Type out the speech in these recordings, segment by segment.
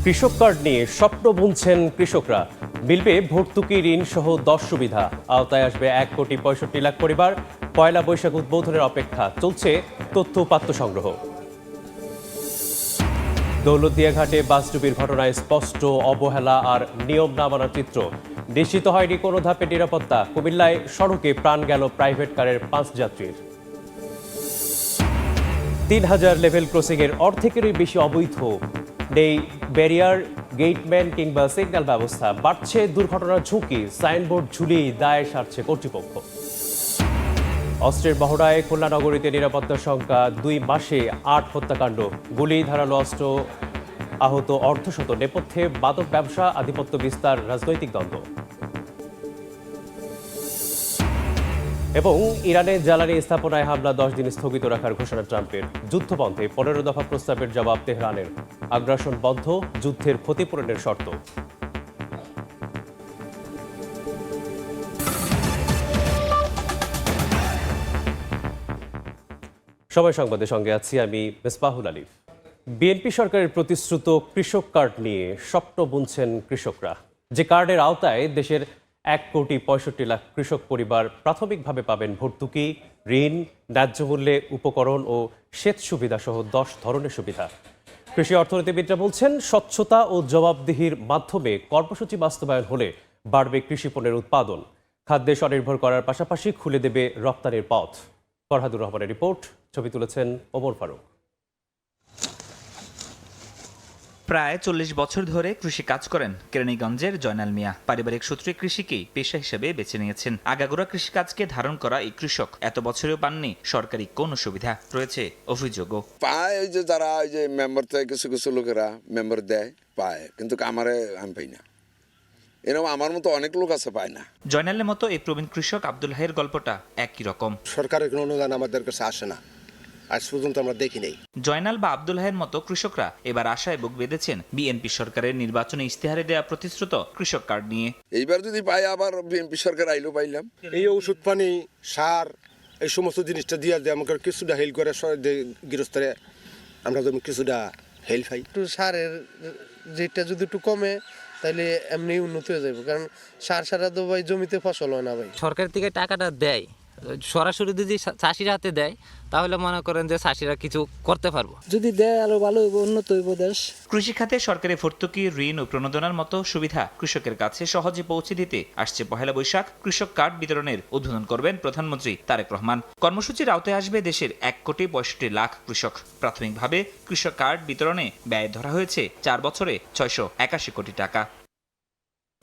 কৃষক কার্ড নিয়ে স্বপ্ন বুনছেন কৃষকরা। মিলবে ভর্তুকি ঋণ সহ 10 সুবিধা। আওতায় আসবে 1,65,00,000 পরিবার। পয়লা বৈশাখ উদ্বোধনের অপেক্ষা। চলছে তথ্য উপাত্ত সংগ্রহ। দৌলতদিয়া ঘাটে বাস ডুবির ঘটনায় স্পষ্ট অবহেলা আর নিয়ম না মানার চিত্র। নিশ্চিত হয়নি কোনো ধাপে নিরাপত্তা। কুমিল্লায় সড়কে প্রাণ গেল প্রাইভেট কারের 5 যাত্রীর। 3000 লেভেল ক্রসিং এর অর্ধেকেরই বেশি অবৈধ। নেই ব্যারিয়ার, গেটম্যান কিংবা সিগন্যাল ব্যবস্থা। বাড়ছে দুর্ঘটনার ঝুঁকি। সাইনবোর্ড ঝুলিয়ে দায় সারছে কর্তৃপক্ষ। অস্ত্রের মহড়ায় খুলনা নগরীতে নিরাপত্তার সংখ্যা 2 মাসে 8 হত্যাকাণ্ড। গুলি, ধারালো অস্ত্র, আহত অর্ধশত। নেপথ্যে মাদক ব্যবসা, আধিপত্য বিস্তার, রাজনৈতিক দ্বন্দ্ব। এবং ইরানে জ্বালানি স্থাপনায় হামলা 10 দিন স্থগিত রাখার ঘোষণা ট্রাম্পের। যুদ্ধবন্ধে 15 দফা প্রস্তাবের জবাব তেহরানের। আগ্রাসন বন্ধ, যুদ্ধের ক্ষতিপূরণের শর্ত। সময় সংবাদের সঙ্গে আছি আমি মেসবাহুল আলিফ। বিএনপি সরকারের প্রতিশ্রুত কৃষক কার্ড নিয়ে স্বপ্ন বুনছেন কৃষকরা। যে কার্ডের আওতায় দেশের 1,65,00,000 কৃষক পরিবার প্রাথমিকভাবে পাবেন ভর্তুকি, ঋণ, ন্যায্য মূল্যে উপকরণ ও সেচ সুবিধা সহ 10 ধরনের সুবিধা। কৃষি অর্থনীতিবিদরা বলছেন, স্বচ্ছতা ও জবাবদিহির মাধ্যমে কর্মসূচি বাস্তবায়ন হলে বাড়বে কৃষি পণ্যের উৎপাদন। খাদ্যে স্বনির্ভর করার পাশাপাশি খুলে দেবে রপ্তানির পথ। ফরহাদুর রহমানের রিপোর্ট, ছবি তুলেছেন ওমর ফারুক। প্রায় 40 বছর ধরে কৃষি কাজ করেন কেরানীগঞ্জের জয়নাল মিয়া। পারিবারিক সূত্রে কৃষিকেই পেশা হিসেবে বেছে নিয়েছেন। আগাগোড়া কৃষিকাজকে ধারণ করা এই কৃষক এত বছরেও পাননি সরকারি কোনো সুবিধা। রয়েছে অভিযোগও। পায় ওই যে যারা ওই যে মেম্বার থেকে কিছু কিছু লোকেরা মেম্বার দেয়, পায়, কিন্তু আমি পাই না। এরকম আমার মতো অনেক লোক আছে, পায় না। জয়নালের মতো এই প্রবীণ কৃষক আব্দুল হাইয়ের গল্পটা একই রকম। সরকারের কোনো অনুদান আমাদের কাছে আসে না, আজ পর্যন্ত আমরা দেখি নেই। জয়নাল বা আব্দুল হাইয়ের মতো কৃষকরা এবার আশায় বুক বেঁধেছেন বিএনপি সরকারের নির্বাচনী ইস্তেহারে দেয়া প্রতিশ্রুত কৃষক কার্ড নিয়ে। এইবার যদি পাই, আবার বিএনপি সরকার আইলো পাইলাম। এই ওষুধ পানি, সার, এই সমস্ত জিনিসটা দিয়ে আমাকে কিছুটা হেল্প করে গৃহস্থরে, আমরা যেমন কিছুটা হেল্প পাই। একটু সারের রেটটা যদি একটু কমে তাহলে এমনি উন্নতি হয়ে যাবে, কারণ সার সারা তো ভাই জমিতে ফসল হয় না ভাই। সরকার থেকে টাকাটা দেয়, সরাসরি যদি চাষির হাতে দেয় তাহলে মনে করেন যে চাষিরা কিছু করতে পারবো। যদি দেয় আরো ভালো হইব, উন্নত হইব দেশ। কৃষি খাতে সরকারি ভর্তুকি, ঋণ ও প্রণোদনার মতো সুবিধা কৃষকের কাছে সহজে পৌঁছে দিতে আসছে পহেলা বৈশাখ কৃষক কার্ড বিতরণের উদ্বোধন করবেন প্রধানমন্ত্রী তারেক রহমান। কর্মসূচির আওতায় আসবে দেশের 1,65,00,000 কৃষক। প্রাথমিকভাবে কৃষক কার্ড বিতরণে ব্যয় ধরা হয়েছে 4 বছরে 681 কোটি টাকা।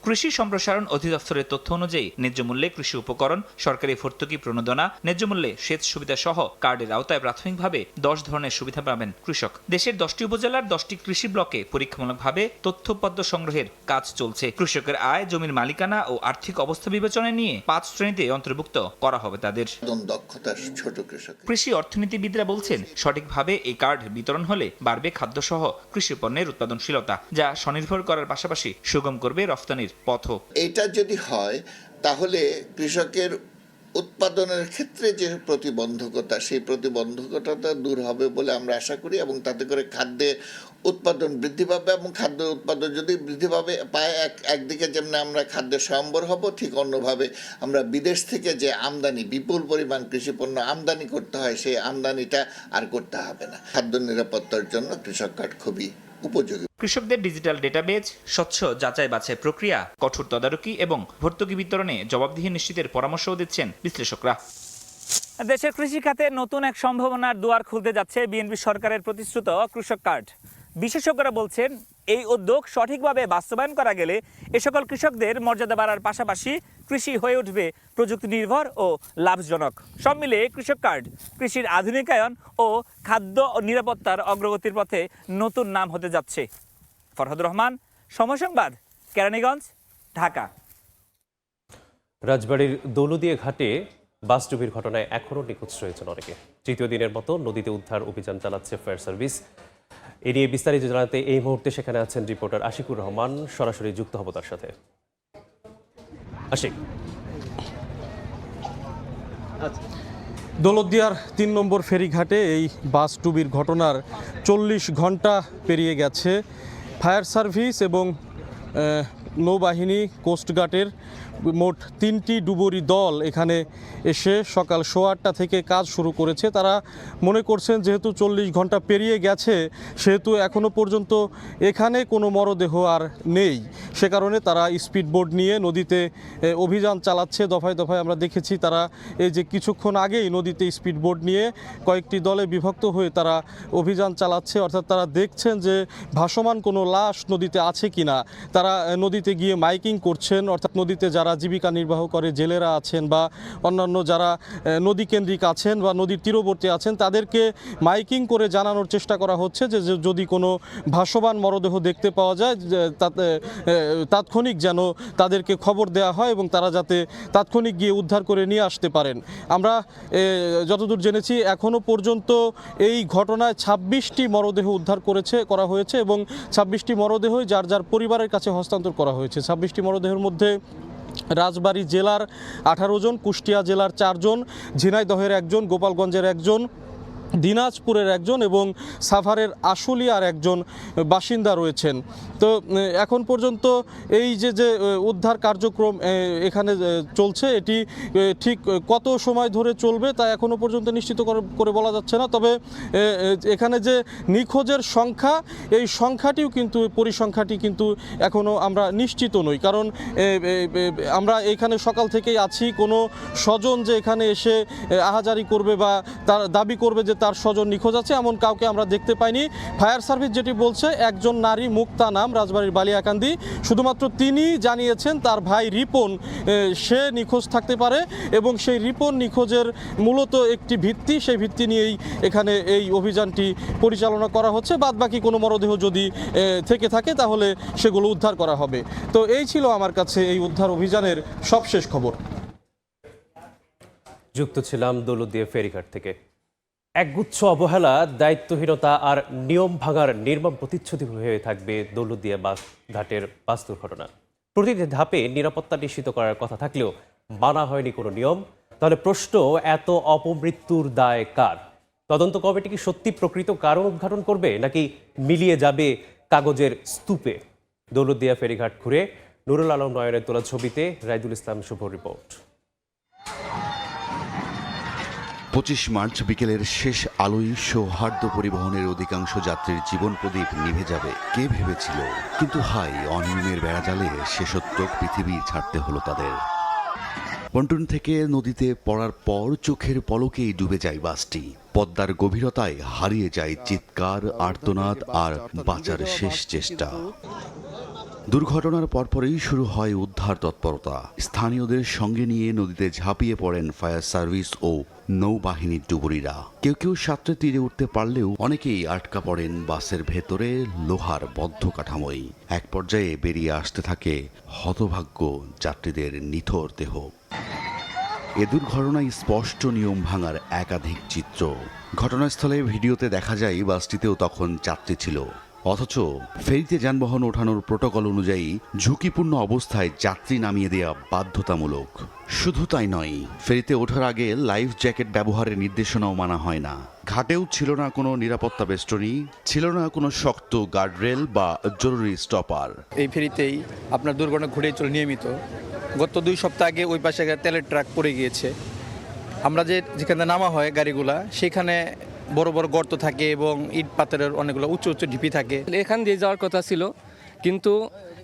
কৃষি সম্প্রসারণ অধিদপ্তরের তথ্য অনুযায়ী ন্যায্য মূল্যে কৃষি উপকরণ, সরকারি ভর্তুকি, প্রণোদনা, ন্যায্য মূল্যে সেচ সুবিধা সহ কার্ডের আওতায় প্রাথমিকভাবে 10 ধরনের সুবিধা পাবেন কৃষক। দেশের 10টি উপজেলার 10টি কৃষি ব্লকে পরীক্ষামূলকভাবে তথ্যপদ্য সংগ্রহের কাজ চলছে। কৃষকের আয়, জমির মালিকানা ও আর্থিক অবস্থা বিবেচনায় নিয়ে 5 শ্রেণীতে অন্তর্ভুক্ত করা হবে তাদের। ছোট কৃষক। কৃষি অর্থনীতিবিদরা বলছেন, সঠিকভাবে এই কার্ড বিতরণ হলে বাড়বে খাদ্যসহ কৃষি পণ্যের উৎপাদনশীলতা, যা স্বনির্ভর করার পাশাপাশি সুগম করবে রফতানির পথ। এটা যদি হয় তাহলে কৃষকের উৎপাদনের ক্ষেত্রে যে প্রতিবন্ধকতা, সেই প্রতিবন্ধকতা দূর হবে বলে আমরা আশা করি, এবং তাতে করে খাদ্যের উৎপাদন বৃদ্ধি পাবে, এবং খাদ্য উৎপাদন যদি বৃদ্ধি পায় একদিকে যেমন আমরা খাদ্যের স্বয়ম্বর হব, ঠিক অন্যভাবে আমরা বিদেশ থেকে যে আমদানি, বিপুল পরিমাণ কৃষিপণ্য আমদানি করতে হয়, সেই আমদানিটা আর করতে হবে না। খাদ্য নিরাপত্তার জন্য কৃষক কার্ড খুবই উপযোগী। কৃষকদের ডিজিটাল ডেটাবেজ, স্বচ্ছ যাচাই বাছাই প্রক্রিয়া, কঠোর তদারকি এবং ভর্তুকি বিতরণে জবাবদিহি নিশ্চিতের পরামর্শও দিচ্ছেন বিশ্লেষকরা। দেশের কৃষি খাতে নতুন এক সম্ভাবনার দুয়ার খুলতে যাচ্ছে বিএনপি সরকারের প্রতিশ্রুত কৃষক কার্ড। বিশেষজ্ঞরা বলছেন, এই উদ্যোগ সঠিকভাবে বাস্তবায়ন করা গেলে এ সকল কৃষকদের মর্যাদা বাড়ার পাশাপাশি কৃষি হয়ে উঠবে প্রযুক্তি নির্ভর ও লাভজনক। সব মিলে কৃষক কার্ড কৃষির আধুনিকায়ন ও খাদ্য ও নিরাপত্তার অগ্রগতির পথে নতুন নাম হতে যাচ্ছে। ফরহাদুর রহমান, সময় সংবাদ, কেরানীগঞ্জ, ঢাকা। রাজবাড়ীর দৌলতদিয়া ঘাটে বাস ডুবির ঘটনায় এখনও নিখোঁজ রয়েছেন অনেকে। তৃতীয় দিনের মতো নদীতে উদ্ধার অভিযান চালাচ্ছে ফায়ার সার্ভিস। এ নিয়ে বিস্তারিত জানাতে এই মুহূর্তে সেখানে আছেন রিপোর্টার আশিকুর রহমান। সরাসরি যুক্ত হব তার সাথে। আশিক, দৌলতদিয়ার 3 নম্বর ফেরিঘাটে এই বাস ডুবির ঘটনার 40 ঘন্টা পেরিয়ে গেছে। ফায়ার সার্ভিস এবং নৌবাহিনী, কোস্টগার্ডের মোট 3টি ডুবুরি দল এখানে এসে সকাল 8:15 থেকে কাজ শুরু করেছে। তারা মনে করছেন যেহেতু 40 ঘন্টা পেরিয়ে গেছে সেহেতু এখনও পর্যন্ত এখানে কোনো মরদেহ আর নেই, সে কারণে তারা স্পিডবোট নিয়ে নদীতে অভিযান চালাচ্ছে। দফায় দফায় আমরা দেখেছি তারা এই যে কিছুক্ষণ আগেই নদীতে স্পিডবোট নিয়ে কয়েকটি দলে বিভক্ত হয়ে তারা অভিযান চালাচ্ছে, অর্থাৎ তারা দেখছেন যে ভাসমান কোনো লাশ নদীতে আছে কিনা। তারা নদীতে গিয়ে মাইকিং করছেন, অর্থাৎ নদীতে যারা জীবিকা নির্বাহ করে জেলেরা আছেন বা অন্যান্য যারা নদী কেন্দ্রিক আছেন বা নদীর তীরবর্তী আছেন তাদেরকে মাইকিং করে জানানোর চেষ্টা করা হচ্ছে যে যদি কোনো ভাসমান মরদেহ দেখতে পাওয়া যায় তাৎক্ষণিক যেন তাদেরকে খবর দেওয়া হয় এবং তারা যাতে তাৎক্ষণিক গিয়ে উদ্ধার করে নিয়ে আসতে পারেন। আমরা যতদূর জেনেছি এখনও পর্যন্ত এই ঘটনায় 26টি মরদেহ উদ্ধার করা হয়েছে এবং 26টি মরদেহই যার যার পরিবারের কাছে হস্তান্তর করা হয়েছে। 26টি মরদেহের মধ্যে রাজবাড়ী জেলার 18 জন, কুষ্টিয়া জেলার 4 জন, ঝিনাইদহের 1 জন, গোপালগঞ্জের 1 জন, দিনাজপুরের 1 জন এবং সাভারের আশুলিয়ার 1 জন বাসিন্দা রয়েছেন। তো এখন পর্যন্ত এই যে উদ্ধার কার্যক্রম এখানে চলছে এটি ঠিক কত সময় ধরে চলবে তা এখনও পর্যন্ত নিশ্চিত করে বলা যাচ্ছে না। তবে এখানে যে নিখোঁজের সংখ্যা, এই সংখ্যাটিও কিন্তু পরিসংখ্যাটি কিন্তু এখনও আমরা নিশ্চিত নই, কারণ আমরা এখানে সকাল থেকেই আছি। কোনো স্বজন যে এখানে এসে আহাজারি করবে বা তার দাবি করবে যে তার স্বজন নিখোঁজ আছে এমন কাউকে আমরা দেখতে পাইনি। ফায়ার সার্ভিস যেটি বলছে একজন নারী মুক্তা নাম, রাজবাড়ির বালিয়াকান্দি, শুধুমাত্র তিনি জানিয়েছেন তার ভাই রিপন সে নিখোঁজ থাকতে পারে এবং সেই রিপন নিখোঁজের মূলত একটি ভিত্তি, সেই ভিত্তি নিয়েই এখানে এই অভিযানটি পরিচালনা করা হচ্ছে। বাদবাকি কোনো মরদেহ যদি থেকে থাকে তাহলে সেগুলো উদ্ধার করা হবে। তো এই ছিল আমার কাছে এই উদ্ধার অভিযানের সবশেষ খবর। যুক্ত ছিলাম দৌলতদিয়া ফেরিঘাট থেকে। একগুচ্ছ অবহেলা, দায়িত্বহীনতা আর নিয়ম ভাঙার নির্মম প্রতিচ্ছবি হয়ে থাকবে দৌলতদিয়া বাস ঘাটের বাস দুর্ঘটনা। প্রতিটি ধাপে নিরাপত্তা নিশ্চিত করার কথা থাকলেও মানা হয়নি কোনো নিয়ম। তাহলে প্রশ্ন, এত অপমৃত্যুর দায় কার? তদন্ত কমিটি কি সত্যি প্রকৃত কারণ উদ্ঘাটন করবে নাকি মিলিয়ে যাবে কাগজের স্তূপে? দৌলতদিয়া ফেরিঘাট ঘুরে নুরুল আলম নয়নের তোলা ছবিতে রাইদুল ইসলাম শুভ রিপোর্ট। 25 মার্চ বিকেলের শেষ আলোয় সৌহার্দ্য পরিবহনের অধিকাংশ যাত্রীর জীবন প্রদীপ নিভে যাবে। কে ভেবেছিল? কিন্তু হাই, অনিয়মের বেড়াজালে শেষোত্তর পৃথিবী ছাড়তে হলো তাদের। পন্টুন থেকে নদীতে পড়ার পর চোখের পলকেই ডুবে যায় বাসটি। পদ্মার গভীরতায় হারিয়ে যায় চিৎকার, আর্তনাদ আর বাঁচার শেষ চেষ্টা। দুর্ঘটনার পরপরই শুরু হয় উদ্ধার তৎপরতা। স্থানীয়দের সঙ্গে নিয়ে নদীতে ঝাঁপিয়ে পড়েন ফায়ার সার্ভিস ও নৌবাহিনীর ডুবুরিরা। কেউ কেউ সাঁতরে তীরে উঠতে পারলেও অনেকেই আটকা পড়েন বাসের ভেতরে লোহার বদ্ধ কাঠামোয়। এক পর্যায়ে বেরিয়ে আসতে থাকে হতভাগ্য যাত্রীদের নিথর দেহ। এ দুর্ঘটনায় স্পষ্ট নিয়ম ভাঙার একাধিক চিত্র। ঘটনাস্থলে ভিডিওতে দেখা যায় বাসটিতেও তখন যাত্রী ছিল, অথচ ফেরিতে যানবাহন ওঠানোর প্রোটোকল অনুযায়ী ঝুঁকিপূর্ণ অবস্থায় যাত্রী নামিয়ে দেওয়া বাধ্যতামূলক। শুধু তাই নয়, ফেরিতে ওঠার আগে লাইফ জ্যাকেট ব্যবহারের নির্দেশনাও মানা হয় না। ঘাটেও ছিল না কোনো নিরাপত্তা বেষ্টনী, ছিল না কোনো শক্ত গার্ডরেল বা জরুরি স্টপার। এই ফেরিতেই আপনার দুর্ঘটনা ঘটেই চলে নিয়মিত। গত 2 সপ্তাহ আগে ওই পাশে তেলের ট্রাক পড়ে গিয়েছে। আমরা যেখানে নামা হয় গাড়িগুলা, সেখানে বড় বড় গর্ত থাকে এবং ইট পাথরের অনেকগুলো উঁচু উঁচু ঢিপি থাকে। এখান দিয়ে যাওয়ার কথা ছিল, কিন্তু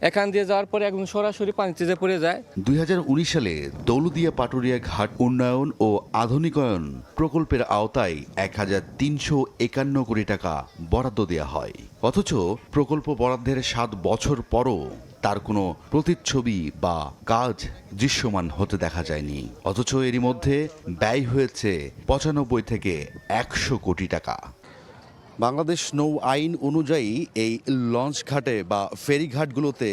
এখান দিয়ে যাওয়ার পরে একদম সরাসরি পানিতে যে পড়ে যায়। 2019 সালে দৌলতদিয়া পাটুরিয়া ঘাট উন্নয়ন ও আধুনিকায়ন প্রকল্পের আওতায় 1351 কোটি টাকা বরাদ্দ দেওয়া হয়। অথচ প্রকল্প বরাদ্দের 7 বছর পরও তার কোনো প্রতিচ্ছবি বা কাজ দৃশ্যমান হতে দেখা যায়নি। অথচ এরই মধ্যে ব্যয় হয়েছে 95 থেকে 100 কোটি টাকা। বাংলাদেশ নৌ আইন অনুযায়ী এই লঞ্চ ঘাটে বা ফেরিঘাটগুলোতে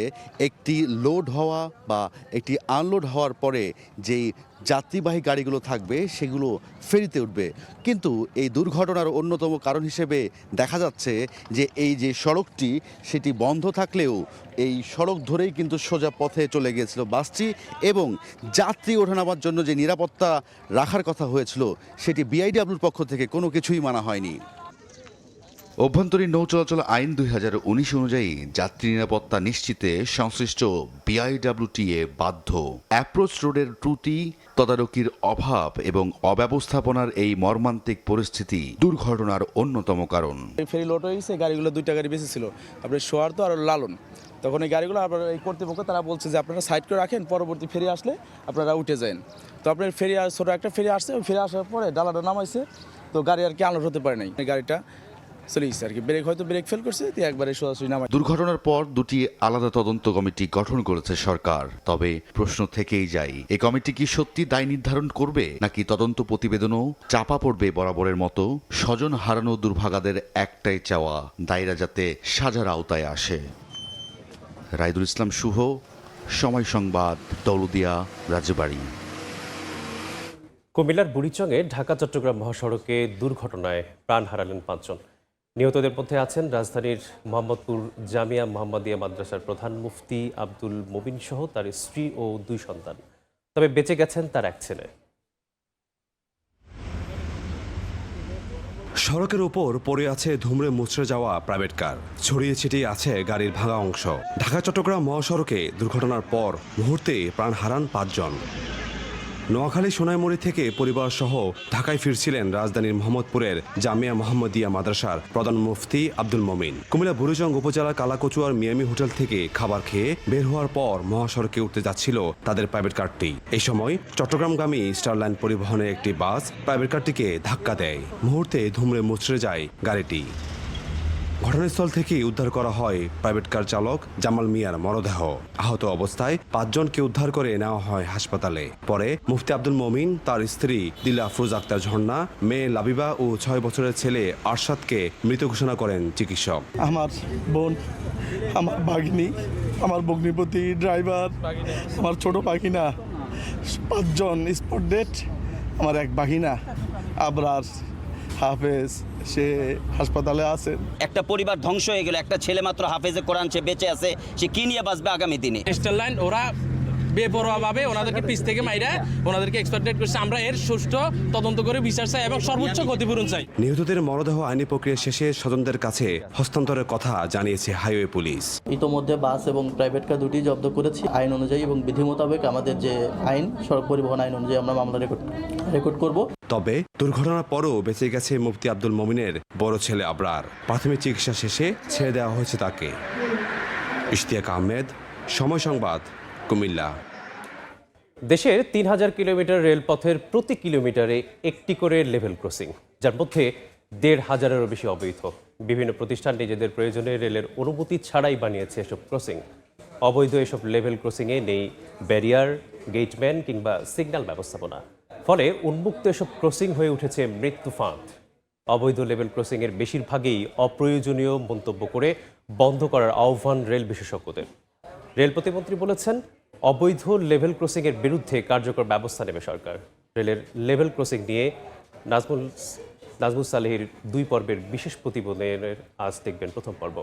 একটি লোড হওয়া বা একটি আনলোড হওয়ার পরে যেই যাত্রীবাহী গাড়িগুলো থাকবে সেগুলো ফেরিতে উঠবে। কিন্তু এই দুর্ঘটনার অন্যতম কারণ হিসেবে দেখা যাচ্ছে যে এই যে সড়কটি সেটি বন্ধ থাকলেও এই সড়ক ধরেই কিন্তু সোজা পথে চলে গিয়েছিল বাসটি, এবং যাত্রী ওঠানামার জন্য যে নিরাপত্তা রাখার কথা হয়েছিল সেটি বিআইডব্লিউর পক্ষ থেকে কোনো কিছুই মানা হয়নি। অভ্যন্তরীণ নৌ চলাচল আইন 2019 অনুযায়ী যাত্রী নিরাপত্তা নিশ্চিতে সংশ্লিষ্ট BIWTA বাধ্য। অ্যাপ্রোচ রোডের ত্রুটি, তদারকির অভাব এবং অব্যবস্থাপনার এই মর্মান্তিক পরিস্থিতি দুর্ঘটনার অন্যতম কারণ। ফেরি লোড হয়ে গেছে, গাড়িগুলো 2টা গাড়ি বেশি ছিল, আপনার সোয়ার তো আর লালন। তখন এই গাড়িগুলো আপনার এই কর্তৃপক্ষ তারা বলছে যে আপনারা সাইড করে রাখেন, পরবর্তী ফেরি আসলে আপনারা উঠে যান। তো আপনার ফেরি আর ছোটো একটা ফেরি আসছে, ওই ফেরি আসার পরে ডালাটা নামাইছে, তো গাড়ি আর কি আনলোড হতে পারে নাই, গাড়িটা চলে গেছে আর কি, ব্রেক ফেল করছে, একবারে সোজাসুজি নামাই। দুর্ঘটনার পর দুটি আলাদা তদন্ত কমিটি গঠন করেছে সরকার। তবে প্রশ্ন থেকেই যায়, এই কমিটি কি সত্যি দায় নির্ধারণ করবে, নাকি তদন্ত প্রতিবেদনও চাপা পড়বে বরাবরের মতো? স্বজন হারানো দুর্ভাগাদের একটাই চাওয়া, দায়রা যাতে সাজার আওতায় আসে। রাইদুল ইসলাম শুভ, সময় সংবাদ, দৌলতদিয়া, রাজবাড়ী। কুমিল্লার বুড়িচংয়ে ঢাকা চট্টগ্রাম মহাসড়কে দুর্ঘটনায় প্রাণ হারালেন 5 জন। নিহতদের মধ্যে আছেন রাজধানীর মোহাম্মদপুর জামিয়া মোহাম্মদিয়া মাদ্রাসার প্রধান মুফতি আব্দুল মুবিন সহ তার স্ত্রী ও 2 সন্তান। তবে বেঁচে গেছেন তার এক ছেলে। সড়কের উপর পড়ে আছে ধুমড়ে মুচড়ে যাওয়া প্রাইভেট কার, ছড়িয়ে ছিটিয়ে আছে গাড়ির ভাঙা অংশ। ঢাকা চট্টগ্রাম মহাসড়কে দুর্ঘটনার পর মুহূর্তে প্রাণ হারান 5 জন। নোয়াখালী সোনাইমুড়ি থেকে পরিবার সহ ঢাকায় ফিরছিলেন রাজধানীর মোহাম্মদপুরের জামিয়া মোহাম্মদিয়া মাদ্রাসার প্রধান মুফতি আব্দুল মমিন। কুমিল্লা বুড়িচং উপজেলার কালাকচুয়ার মিয়ামি হোটেল থেকে খাবার খেয়ে বের হওয়ার পর মহাসড়কে উঠতে যাচ্ছিল তাদের প্রাইভেট কারটি। এই সময় চট্টগ্রামগামী স্টারলাইন পরিবহনের একটি বাস প্রাইভেট কারটিকে ধাক্কা দেয়। মুহূর্তে ধুমড়ে মুচড়ে যায় গাড়িটি। ঘটনাস্থল থেকে উদ্ধার করা হয় প্রাইভেট কার চালক জামাল মিয়ার মরদেহ। আহত অবস্থায় 5 জনকে উদ্ধার করে নেওয়া হয় হাসপাতালে। পরে মুফতি আব্দুল মমিন, তার স্ত্রী দিলা আফরোজ আক্তার ঝর্ণা, মেয়ে লাবিবা ও 6 বছরের ছেলে আরশাদকে মৃত ঘোষণা করেন চিকিৎসক। আমার বোন, আমার ভাগিনী, আমার ভগ্নিপতি, ড্রাইভার, আমার ছোট ভাগিনা, 5 জন স্পট ডেট। আমার এক ভাগিনা আবরার হাফেজ, সে হাসপাতালে আছে। একটা পরিবার ধ্বংস হয়ে গেল, একটা ছেলে মাত্র হাফেজে কোরআন সে বেঁচে আছে, সে কি নিয়ে বাঁচবে আগামী দিনে? স্টারলাইন ওরা বেপরোয়াভাবে ওনাদেরকে পিছ থেকে মাইরা ওনাদেরকে এক্সপার্টেড করছে। আমরা এর সুষ্ঠু তদন্ত করে বিচার চাই এবং সর্বোচ্চ ক্ষতিপূরণ চাই। নিহতদের মরদেহ আইনি প্রক্রিয়া শেষে স্বজনদের কাছে হস্তান্তরের কথা জানিয়েছে হাইওয়ে পুলিশ। ইতোমধ্যে বাস এবং প্রাইভেট কার দুটি জব্দ করেছি। আইন অনুযায়ী এবং বিধি মোতাবেক আমাদের যে আইন, সড়ক পরিবহন আইন অনুযায়ী আমরা মামলা রেকর্ড করব। তবে দুর্ঘটনার পরও বেঁচে গেছে মুফতি আব্দুল মমিনের বড় ছেলে আবরার। প্রাথমিক চিকিৎসা শেষে ছেড়ে দেওয়া হয়েছে তাকে। ইশতিয়াক আহমেদ, সময় সংবাদ, কুমিল্লা। দেশের 3000 কিলোমিটার রেলপথের প্রতি কিলোমিটারে একটি করে লেভেল ক্রসিং, যার মধ্যে 1500-এরও বেশি অবৈধ। বিভিন্ন প্রতিষ্ঠান নিজেদের প্রয়োজনে রেলের অনুমতি ছাড়াই বানিয়েছে এসব ক্রসিং। অবৈধ এসব লেভেল ক্রসিংয়ে নেই ব্যারিয়ার, গেটম্যান কিংবা সিগন্যাল ব্যবস্থাপনা। ফলে উন্মুক্ত এসব ক্রসিং হয়ে উঠেছে মৃত্যু ফাঁদ। অবৈধ লেভেল ক্রসিংয়ের বেশিরভাগই অপ্রয়োজনীয় মন্তব্য করে বন্ধ করার আহ্বান রেল বিশেষজ্ঞদের। রেল প্রতিমন্ত্রী বলেছেন, অবৈধ লেভেল ক্রসিংয়ের বিরুদ্ধে কার্যকর ব্যবস্থা নেবে সরকার। রেলের লেভেল ক্রসিং নিয়ে নাজমুল সালেহির 2 পর্বের বিশেষ প্রতিবেদনের আজ দেখবেন প্রথম পর্ব।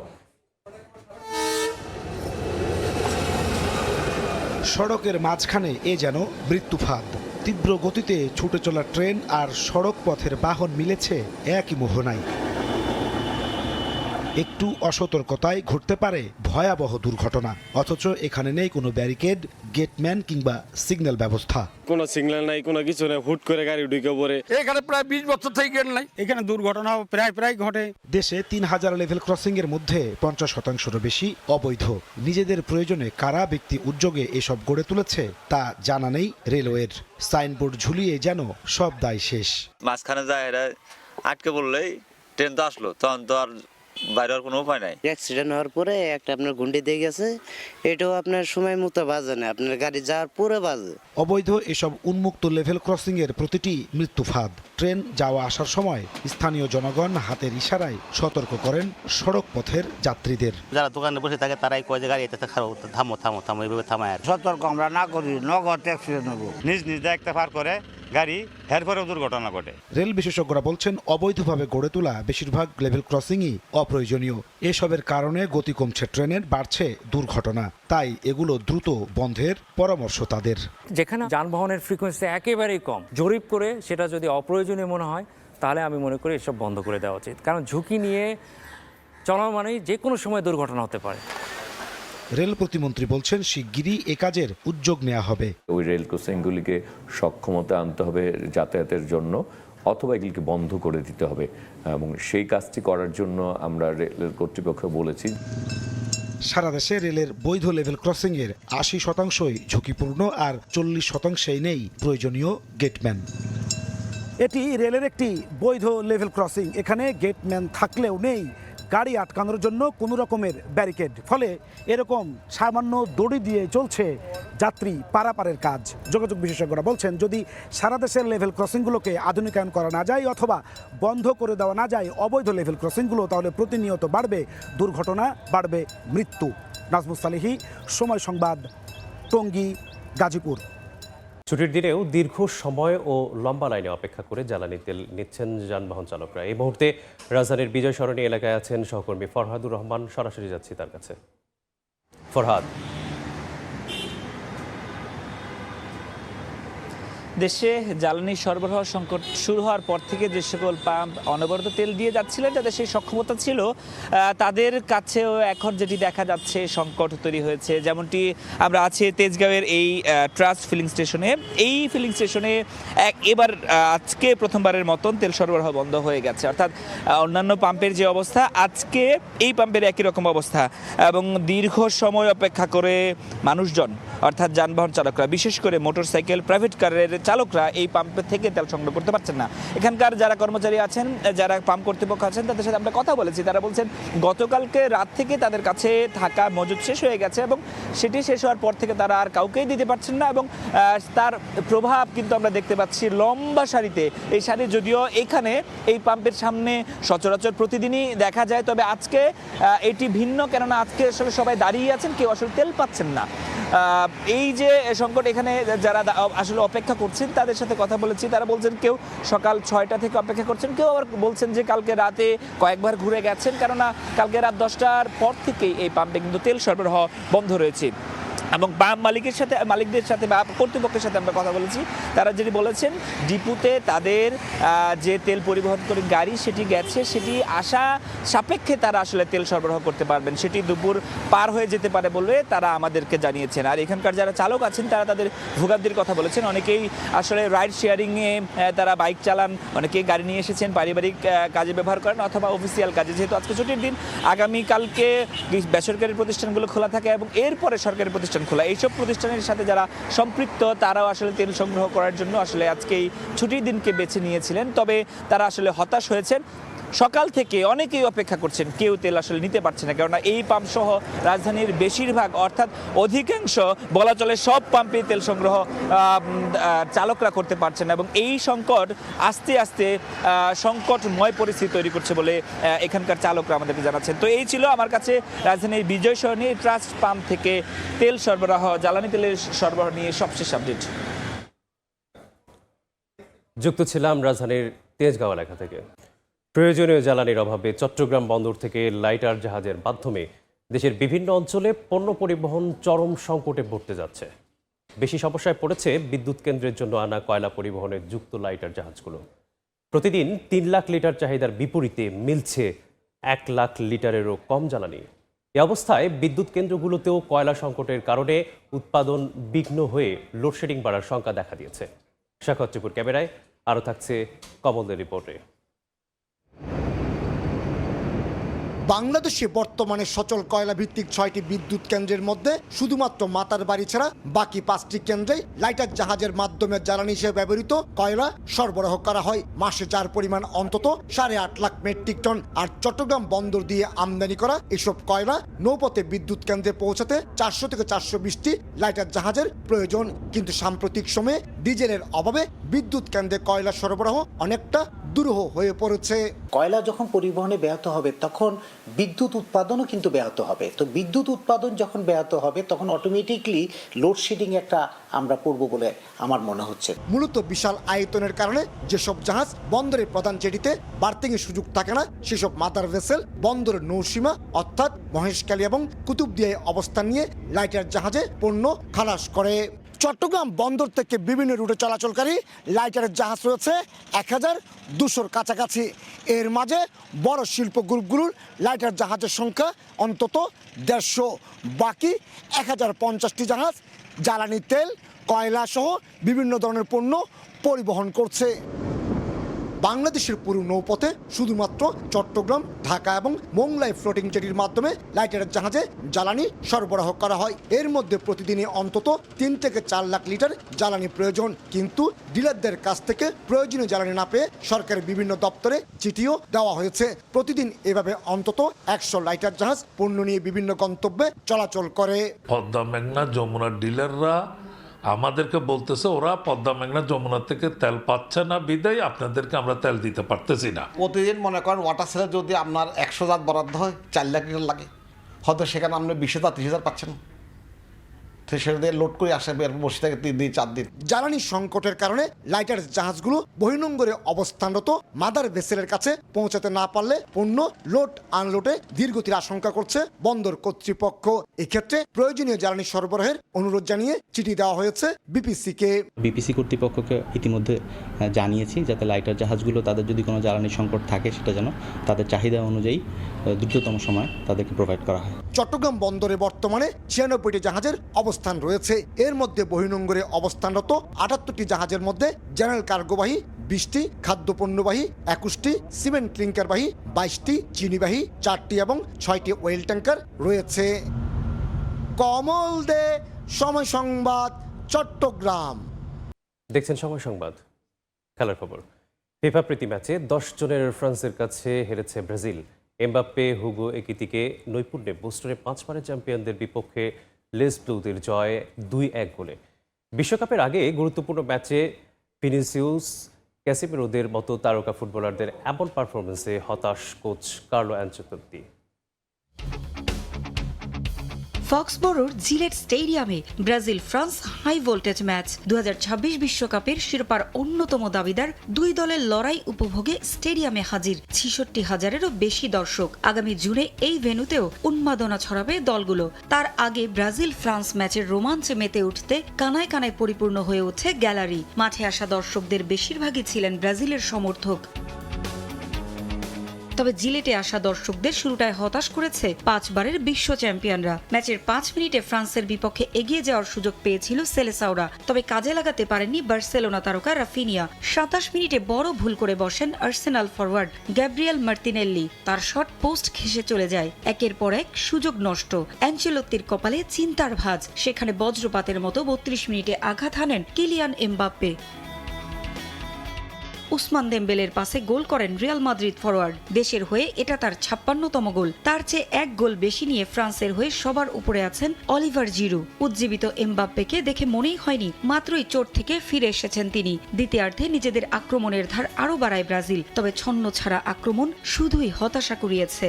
সড়কের মাঝখানে এ যেন মৃত্যু ফাঁদ। তীব্র গতিতে ছুটে চলা ট্রেন আর সড়ক পথের বাহন মিলেছে একই মোহনায়। একটু অসতর্কতায় ঘটতে পারে ভয়াবহ দুর্ঘটনা, অথচ এখানে নেই কোনো ব্যারিকেড, গেটম্যান কিংবা সিগন্যাল ব্যবস্থা। কোনো সিগন্যাল নাই, কোনো কিছু নেই, হুট করে গাড়ি ঢুকে পড়ে। এখানে প্রায় 20 বছর থেকে গেট নাই, এখানে দুর্ঘটনা প্রায় ঘটে। দেশে 3000 লেভেল ক্রসিং এর মধ্যে 50%-এরও বেশি অবৈধ। নিজেদের প্রয়োজনে কারা ব্যক্তি উদ্যোগে এসব গড়ে তুলেছে তা জানা নেই রেলওয়ের। সাইনবোর্ড ঝুলিয়ে যেন সব দায় শেষ। মাঝখানে যায় এরা আটকে পড়লেই ট্রেন তো আসলো, তখন তো আর বাইরের কোনো উপায় নাই। অ্যাক্সিডেন্ট হওয়ার পরে একটা আপনার গুন্ডি দিয়ে গেছে, এটাও আপনার সময় মতো বাজে না, আপনার গাড়ি যাওয়ার পরে বাজে। অবৈধ এসব উন্মুক্ত লেভেল ক্রসিং এর প্রতিটি মৃত্যু ফাঁদ। ট্রেন যাওয়া আসার সময় স্থানীয় জনগণ হাতের ইশারায় সতর্ক করেন সড়ক পথের যাত্রীদের। যারা দোকানে বসে থাকে তারাই কয় যে গাড়ি এতে থামো থামো থামো, এইভাবে থামায়। সতর্ক আমরা না করি, নগদ অ্যাক্সিডেন্ট হবো। নিজ নিজ দায়িত্ব পার করে গাড়ি, এরপরেও দুর্ঘটনা ঘটে। রেল বিশেষজ্ঞরা বলছেন, অবৈধভাবে গড়ে তোলা বেশিরভাগ লেভেল ক্রসিংই অপ্রয়োজনীয়। এসবের কারণে গতি কমছে ট্রেনের, বাড়ছে দুর্ঘটনা। তাই এগুলো দ্রুত বন্ধের পরামর্শ তাদের। যেখানে যানবাহনের ফ্রিকোয়েন্সি একেবারেই কম, জরিপ করে সেটা যদি অপ্রয়োজনীয় মনে হয় তাহলে আমি মনে করি এসব বন্ধ করে দেওয়া উচিত, কারণ ঝুঁকি নিয়ে চলা মানেই যে কোনো সময় দুর্ঘটনা হতে পারে। রেল প্রতিমন্ত্রী বলছেন শিগগিরই এ কাজের উদ্যোগ নেওয়া হবে। ওই রেল ক্রসিংগুলিকে সক্ষমতা আনতে হবে যাতায়াতের জন্য, অথবা এগুলিকে বন্ধ করে দিতে হবে, এবং সেই কাজটি করার জন্য আমরা রেল কর্তৃপক্ষকে বলেছি। সারা দেশে রেলের বৈধ লেভেল ক্রসিংয়ের ৮০% ঝুঁকিপূর্ণ, আর 40%ই নেই প্রয়োজনীয় গেটম্যান। এটি রেলের একটি বৈধ লেভেল ক্রসিং। এখানে গেটম্যান থাকলেও নেই গাড়ি আটকানোর জন্য কোনো রকমের ব্যারিকেড, ফলে এরকম সামান্য দড়ি দিয়ে চলছে যাত্রী পারাপারের কাজ। যোগাযোগ বিশেষজ্ঞরা বলছেন, যদি সারা দেশের লেভেল ক্রসিংগুলোকে আধুনিকায়ন করা না যায় অথবা বন্ধ করে দেওয়া না যায় অবৈধ লেভেল ক্রসিংগুলো, তাহলে প্রতিনিয়ত বাড়বে দুর্ঘটনা, বাড়বে মৃত্যু। নাজমুস সালেহী, সময় সংবাদ, টঙ্গী, গাজীপুর। ছুটির দিনেও দীর্ঘ সময় ও লম্বা লাইনে অপেক্ষা করে জ্বালানি তেল নিচ্ছেন যানবাহন চালকরা। এই মুহূর্তে রাজধানীর বিজয় সরণি এলাকায় আছেন সহকর্মী ফরহাদুর রহমান। সরাসরি যাচ্ছি তার কাছে। ফরহাদ, দেশে জ্বালানি সরবরাহ সংকট শুরু হওয়ার পর থেকে যে সকল পাম্প অনবরত তেল দিয়ে যাচ্ছিলেন, যাদের সেই সক্ষমতা ছিল, তাদের কাছেও এখন যেটি দেখা যাচ্ছে সংকট তৈরি হয়েছে। যেমনটি আমরা আছি তেজগাঁওয়ের এই ট্রাস্ট ফিলিং স্টেশনে। এই ফিলিং স্টেশনে এবার আজকে প্রথমবারের মতন তেল সরবরাহ বন্ধ হয়ে গেছে। অর্থাৎ অন্যান্য পাম্পের যে অবস্থা, আজকে এই পাম্পের একই রকম অবস্থা, এবং দীর্ঘ সময় অপেক্ষা করে মানুষজন, অর্থাৎ যানবাহন চালকরা, বিশেষ করে মোটরসাইকেল, প্রাইভেট কারের চালকরা এই পাম্পের থেকে তেল সংগ্রহ করতে পারছেন না। এখানকার যারা কর্মচারী আছেন, যারা পাম্প কর্তৃপক্ষ আছেন, তাদের সাথে আমরা কথা বলেছি। তারা বলছেন গতকালকে রাত থেকে তাদের কাছে থাকা মজুদ শেষ হয়ে গেছে, এবং সেটি শেষ হওয়ার পর থেকে তারা আর কাউকেই দিতে পারছেন না, এবং তার প্রভাব কিন্তু আমরা দেখতে পাচ্ছি লম্বা সারিতে। এই সারি যদিও এখানে এই পাম্পের সামনে সচরাচর প্রতিদিনই দেখা যায়, তবে আজকে এটি ভিন্ন, কেননা আজকে আসলে সবাই দাঁড়িয়ে আছেন, কেউ আসলে তেল পাচ্ছেন না। এই যে সংকট, এখানে যারা আসলে অপেক্ষা করছেন তাদের সাথে কথা বলেছি। তারা বলছেন কেউ সকাল 6টা থেকে অপেক্ষা করছেন, কেউ আবার বলছেন যে কালকে রাতে কয়েকবার ঘুরে গেছেন, কেননা কালকে রাত 10টার পর থেকেই এই পাম্পে কিন্তু তেল সরবরাহ বন্ধ রয়েছে। এবং পাম্প মালিকদের সাথে বা কর্তৃপক্ষের সাথে আমরা কথা বলেছি। তারা যেটি বলেছেন, ডিপুতে তাদের যে তেল পরিবহন করে গাড়ি সেটি গেছে, সেটি আশা সাপেক্ষে তারা আসলে তেল সরবরাহ করতে পারবেন, সেটি দুপুর পার হয়ে যেতে পারে বলে তারা আমাদেরকে জানিয়েছেন। আর এখানকার যারা চালক আছেন তারা তাদের ভোগান্তির কথা বলেছেন। অনেকেই আসলে রাইড শেয়ারিংয়ে তারা বাইক চালান, অনেকেই গাড়ি নিয়ে এসেছেন, পারিবারিক কাজে ব্যবহার করেন অথবা অফিসিয়াল কাজে। যেহেতু আজকে ছুটির দিন, আগামীকালকে বেসরকারি প্রতিষ্ঠানগুলো খোলা থাকে এবং এরপরে সরকারি প্রতিষ্ঠান খোলা। এইসব প্রতিষ্ঠানের সাথে যারা সম্পৃক্ত তারাও আসলে তেল সংগ্রহ করার জন্য আসলে আজকেই ছুটির দিনকে বেছে নিয়েছিলেন। তবে তারা আসলে হতাশ হয়েছেন। সকাল থেকে অনেকেই অপেক্ষা করছেন, কেউ তেল আসলে নিতে পারছে না, কেননা এই পাম্প সহ রাজধানীর বেশিরভাগ, অর্থাৎ অধিকাংশ বলা চলে সব পাম্পে তেল সংগ্রহ চালকরা করতে পারছেন, এবং এই সংকট আস্তে আস্তে সংকটময় পরিস্থিতি তৈরি করছে বলে এখানকার চালকরা আমাদেরকে জানাচ্ছেন। তো এই ছিল আমার কাছে রাজধানীর বিজয় সরণি ট্রাস্ট পাম্প থেকে তেল সরবরাহ, জ্বালানি তেলের সরবরাহ নিয়ে সবশেষ আপডেট। যুক্ত ছিলাম রাজধানীর তেজগাঁও এলাকা থেকে। প্রয়োজনীয় জ্বালানির অভাবে চট্টগ্রাম বন্দর থেকে লাইটার জাহাজের মাধ্যমে দেশের বিভিন্ন অঞ্চলে পণ্য পরিবহন চরম সংকটে পড়তে যাচ্ছে। বেশি সমস্যায় পড়েছে বিদ্যুৎ কেন্দ্রের জন্য আনা কয়লা পরিবহনে যুক্ত লাইটার জাহাজগুলো। প্রতিদিন 3 লাখ লিটার চাহিদার বিপরীতে মিলছে 1 লাখ লিটারেরও কম জ্বালানি। এ অবস্থায় বিদ্যুৎ কেন্দ্রগুলোতেও কয়লা সংকটের কারণে উৎপাদন বিঘ্ন হয়ে লোডশেডিং বাড়ার শঙ্কা দেখা দিয়েছে। শাখাত ত্রিপুর ক্যামেরায় আরও থাকছে কমলদের রিপোর্টে। বাংলাদেশে বর্তমানে সচল কয়লা ভিত্তিক 6টি বিদ্যুৎ কেন্দ্রের মধ্যে শুধুমাত্র মাতার বাড়ি ছাড়া বাকি 5টি কেন্দ্রে লাইটার জাহাজের মাধ্যমে জ্বালানি হিসেবে ব্যবহৃত কয়লা সরবরাহ করা হয়। মাসে যার পরিমাণ অন্তত 8.5 লাখ মেট্রিক টন। আর চট্টগ্রাম বন্দর দিয়ে আমদানি করা এসব কয়লা নৌপথে বিদ্যুৎ কেন্দ্রে পৌঁছাতে 400 থেকে 420টি লাইটার জাহাজের প্রয়োজন। কিন্তু সাম্প্রতিক সময়ে ডিজেলের অভাবে বিদ্যুৎ কেন্দ্রে কয়লা সরবরাহ অনেকটা দুরূহ হয়ে পড়েছে। কয়লা যখন পরিবহনে ব্যাহত হবে তখন বিদ্যুৎ উৎপাদনও কিন্তু ব্যাহত হবে। তো বিদ্যুৎ উৎপাদন যখন ব্যাহত হবে তখন অটোমেটিকলি লোডশেডিং একটা আমরা পড়ব বলে আমার মনে হচ্ছে। মূলত বিশাল আয়তনের কারণে যেসব জাহাজ বন্দরের প্রধান জেটিতে বার্থিংয়ের সুযোগ থাকে না, সেসব মাদার ভেসেল বন্দরের নৌসীমা অর্থাৎ মহেশখালী এবং কুতুবদিয়ায় অবস্থান নিয়ে লাইটার জাহাজে পণ্য খালাস করে। চট্টগ্রাম বন্দর থেকে বিভিন্ন রুটে চলাচলকারী লাইটারের জাহাজ রয়েছে 1200-র কাছাকাছি। এর মাঝে বড় শিল্প গ্রুপগুলোর লাইটার জাহাজের সংখ্যা অন্তত 150। বাকি 1050টি জাহাজ জ্বালানি তেল, কয়লা সহ বিভিন্ন ধরনের পণ্য পরিবহন করছে। বাংলাদেশের পুরো নৌপথে শুধুমাত্র চট্টগ্রাম, ঢাকা এবং মোংলাই ফ্লোটিং জেটির মাধ্যমে লাইটারের জাহাজে জ্বালানি সরবরাহ করা হয়। এর মধ্যে প্রতিদিনই অন্তত 3 থেকে 4 লাখ লিটার জ্বালানি প্রয়োজন। কিন্তু ডিলারদের কাছ থেকে প্রয়োজনীয় জ্বালানি না পেয়ে সরকারের বিভিন্ন দপ্তরে চিঠিও দেওয়া হয়েছে। প্রতিদিন এভাবে অন্তত 100 লাইটার জাহাজ পণ্য নিয়ে বিভিন্ন গন্তব্যে চলাচল করে। পদ্মা মেঘনা যমুনার ডিলাররা আমাদেরকে বলতেছে ওরা পদ্মা মেঘনা যমুনা থেকে তেল পাচ্ছে না, বিদায় আপনাদেরকে আমরা তেল দিতে পারতেছি না। প্রতিদিন মনে করেন ওয়াটার সেলে যদি আপনার 100 জাত বরাদ্দ হয় 4 লাখ লিটার লাগে, হয়তো সেখানে আপনি 20,000 30,000 পাচ্ছেন। সেটা দিয়ে লোড করে আসে বসে থাকে 3 দিন 4 দিন। জ্বালানি সংকটের কারণে লাইটার জাহাজগুলো বহির্নোঙরে অবস্থানরত মাদার ভেসেলের কাছে পৌঁছাতে না পারলে পণ্য লোড আনলোডে ধীরগতির আশঙ্কা করছে বন্দর কর্তৃপক্ষ। এক্ষেত্রে প্রয়োজনীয় জ্বালানি সরবরাহের অনুরোধ জানিয়ে চিঠি দেওয়া হয়েছে বিপিসিকে। বিপিসি কর্তৃপক্ষকে ইতিমধ্যে জানিয়েছি যাতে লাইটার জাহাজগুলো তাদের যদি কোনো জ্বালানি সংকট থাকে সেটা যেন তাদের চাহিদা অনুযায়ী দ্রুততম সময় তাদেরকে প্রোভাইড করা হয়। চট্টগ্রাম বন্দরে বর্তমানে 96টি জাহাজের অবস্থান রয়েছে। এর মধ্যে বহির্নোঙরে অবস্থানরত 78টি জাহাজের মধ্যে জেনারেল কার্গোবাহী 20টি, খাদ্যপণ্যবাহী 21টি, সিমেন্ট ক্লিংকারবাহী 22টি, চিনিবাহী 4টি এবং 6টি ওয়েল ট্যাঙ্কার রয়েছে। কমল দে, সময় সংবাদ, চট্টগ্রাম। দেখছেন সময় সংবাদ। খেলার খবর। ফিফা প্রীতি ম্যাচে 10 জনের ফ্রান্সের কাছে হেরেছে ব্রাজিল। এমবাপ্পে, হুগো একিতিকে নৈপুণ্যে বোস্টনে 5 বারের চ্যাম্পিয়নদের বিপক্ষে লেস ব্লুদের জয় 2-1 গোলে। বিশ্বকাপের আগে গুরুত্বপূর্ণ ম্যাচে ভিনিসিয়াস, ক্যাসিমিরোদের মতো তারকা ফুটবলারদের এমন পারফরমেন্সে হতাশ কোচ কার্লো অ্যানচেলত্তি। ফক্সবোরোর জিলেট স্টেডিয়ামে Brazil France high voltage match. 2026 বিশ্বকাপের শিরোপার অন্যতম দাবিদার দুই দলের লড়াই উপভোগে স্টেডিয়ামে হাজির 66,000-এরও বেশি দর্শক। আগামী জুনে এই ভেন্যুতেও উন্মাদনা ছড়াবে দলগুলো। তার আগে ব্রাজিল ফ্রান্স ম্যাচের রোমাঞ্চে মেতে উঠতে কানায় কানায় পরিপূর্ণ হয়ে ওঠে গ্যালারি। মাঠে আসা দর্শকদের বেশিরভাগই ছিলেন ব্রাজিলের সমর্থক। তবে জিলেটে আসা দর্শকদের শুরুটায় হতাশ করেছে 5 বারের বিশ্ব চ্যাম্পিয়নরা। ম্যাচের 5 মিনিটে ফ্রান্সের বিপক্ষে এগিয়ে যাওয়ার সুযোগ পেয়েছিল সেলেসাওরা, তবে কাজে লাগাতে পারেননি বার্সেলোনা তারকা রাফিনিয়া। 27 মিনিটে বড় ভুল করে বসেন আর্সেনাল ফরওয়ার্ড গ্যাব্রিয়েল মার্তিনেল্লি। তার শট পোস্ট ঘেঁষে চলে যায়। একের পর এক সুযোগ নষ্ট। অ্যানচেলত্তির কপালে চিন্তার ভাঁজ। সেখানে বজ্রপাতের মতো 32 মিনিটে আঘাত হানেন কিলিয়ান এমবাপ্পে। উসমান দেমবেলের পাশে গোল করেন রিয়াল মাদ্রিদ ফরওয়ার্ড। দেশের হয়ে এটা তার 56তম গোল। তার চেয়ে 1 গোল বেশি নিয়ে ফ্রান্সের হয়ে সবার উপরে আছেন অলিভার জিরু। উজ্জীবিত এমবাপ্পেকে দেখে মনেই হয়নি মাত্রই চোট থেকে ফিরে এসেছেন তিনি। দ্বিতীয়ার্ধে নিজেদের আক্রমণের ধার আরও বাড়ায় ব্রাজিল, তবে ছন্ন ছাড়া আক্রমণ শুধুই হতাশা কুড়িয়েছে।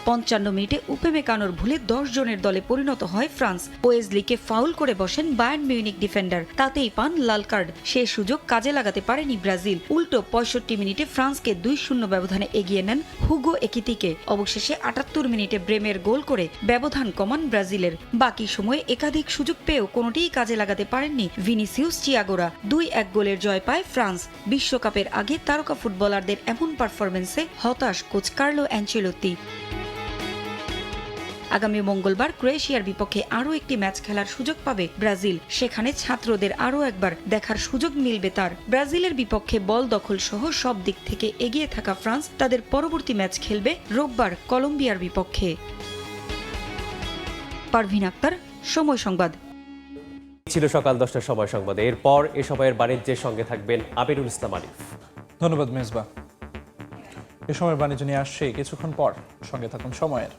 55 মিনিটে উপেমেকানোর ভুলে 10 জনের দলে পরিণত হয় ফ্রান্স। ওয়েজলিকে ফাউল করে বসেন বায়ার্ন মিউনিক ডিফেন্ডার, তাতেই পান লাল কার্ড। সে সুযোগ কাজে লাগাতে পারেনি ব্রাজিল। উল্টো 65 মিনিটে ফ্রান্সকে 2-0 ব্যবধানে এগিয়ে নেন হুগো একিতিকে। অবশেষে 78 মিনিটে ব্রেমের গোল করে ব্যবধান কমান ব্রাজিলের। বাকি সময়ে একাধিক সুযোগ পেয়েও কোনোটিই কাজে লাগাতে পারেননি ভিনিসিয়াস, চিয়াগোরা। 2-1 গোলের জয় পায় ফ্রান্স। বিশ্বকাপের আগে তারকা ফুটবলারদের এমন পারফরমেন্সে হতাশ কোচ কার্লো অ্যানচেলত্তি। আগামী মঙ্গলবার ক্রোয়েশিয়ার বিপক্ষে আরও একটি ম্যাচ খেলার সুযোগ পাবে ব্রাজিল। সেখানে ছাত্রদের আরও একবার দেখার সুযোগ মিলবে তার। ব্রাজিলের বিপক্ষে বল দখল সহ সব দিক থেকে এগিয়ে থাকা ফ্রান্স তাদের পরবর্তী ম্যাচ খেলবে রোববার কলম্বিয়ার বিপক্ষে। পারভিন আক্তার, সময় সংবাদ। ছিল সকাল 10টার সময় সংবাদে। এরপর এ সময়ের বাণিজ্যের সঙ্গে থাকবেন আমিরুল ইসলাম আলিফ। ধন্যবাদ মেজবা। এ সময়ের বাণিজ্য নিয়ে আসছে কিছুক্ষণ পর। সঙ্গে থাকুন সময়ের।